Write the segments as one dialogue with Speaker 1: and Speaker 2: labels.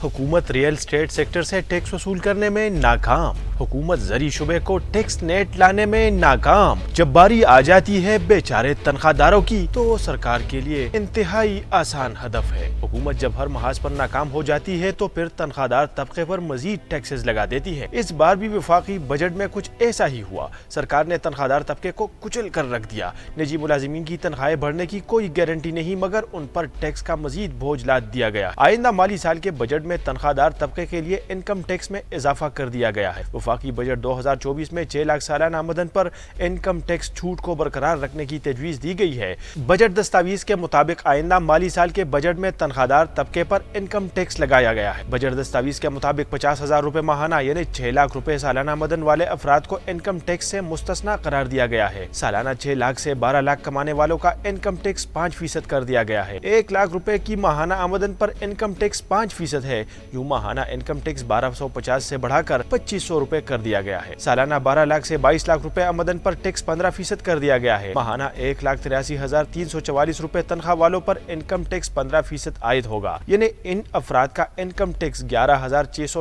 Speaker 1: हुकूमत real estate sector से tax वसूल करने में नाकाम। हुकूमत ज़री शुबे को टैक्स नेट लाने में नाकाम। जब बारी आ जाती है बेचारे तनख्वाहदारों की तो वो सरकार के लिए इंतहाई आसान हदफ है। हुकूमत जब हर महाज पर नाकाम हो जाती है तो फिर तनख्वाहदार तबके पर मजीद टैक्सेस लगा देती है। इस बार भी वफाकी बजट में कुछ ऐसा ही हुआ। सरकार ने तनख्वाहदार तबके को कुचल कर रख दिया। निजी मुलाजिमीन की तनख्वाहें बढ़ने की कोई गारंटी नहीं, मगर उन पर टैक्स का मजीद बोझ लाद दिया गया। आइंदा माली साल के बजट में तनख्वाहदार तबके के लिए इनकम टैक्स में इजाफा कर दिया गया है। वफाकी बजट 2024 में 6 लाख सालाना आमदन पर इनकम टैक्स छूट को बरकरार रखने की तजवीज़ दी गई है। बजट दस्तावेज के मुताबिक आइंदा माली साल के बजट में तनख्वाहदार तबके पर इनकम टैक्स लगाया गया है। बजट दस्तावेज के मुताबिक 50,000 रुपए माहाना यानी 6 लाख रुपए सालाना आमदन वाले अफराद को इनकम टैक्स से मुस्तस्ना करार दिया गया है। सालाना 6 लाख से 12 लाख कमाने वालों का इनकम टैक्स 5% कर दिया गया है। 1 लाख रुपए की माहाना आमदन पर इनकम टैक्स 5% है। यूं माहाना इनकम टैक्स 1250 से बढ़ाकर 2500 रुपए कर दिया गया है। सालाना 12 लाख से 22 लाख रुपए आमदन पर टैक्स 15% कर दिया गया है। माहाना 1,83,344 रुपए तनख्वाह वालों पर इनकम टैक्स 15% आयद होगा। यानी इन अफराद का इनकम टैक्स 11,667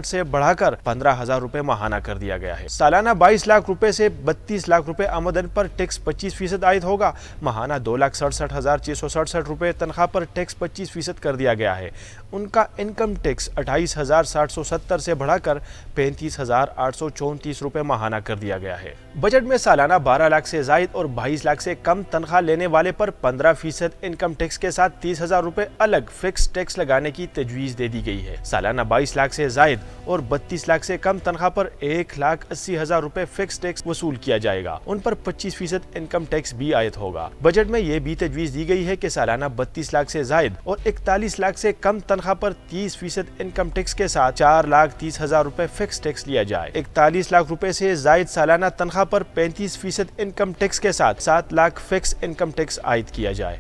Speaker 1: से बढ़ाकर 15,000 रुपए माहाना कर दिया गया है। सालाना 22 लाख रुपए से 32 लाख रुपए आमदन पर टैक्स 25% आयद होगा। माहाना 2,67,667 रुपए तनख्वाह पर टैक्स 25% कर दिया गया है। उनका इनकम टैक्स 28,770 से बढ़ाकर 35,834 रुपए माहाना कर दिया गया है। बजट में सालाना 12 लाख से जायद और 22 लाख से कम तनख्वाह लेने वाले पर 15% इनकम टैक्स के साथ 30,000 रुपए अलग फिक्स टैक्स लगाने की तजवीज़ दे दी गई है। सालाना 22 लाख से जायद और 32 लाख से कम तनख्वाह पर 1,80,000 रुपए फिक्स टैक्स वसूल किया जाएगा। उन पर 25% इनकम टैक्स भी आयद होगा। बजट में यह भी तजवीज़ दी गई है कि सालाना 32 लाख से जायद और 41 लाख से कम तनख्वाह पर 30% इनकम टैक्स के साथ 4,30,000 रुपए फिक्स टैक्स लिया जाए। 41 लाख रुपए से जायद सालाना तनख्वाह पर 35% इनकम टैक्स के साथ 7 लाख फिक्स इनकम टैक्स आयद किया जाए।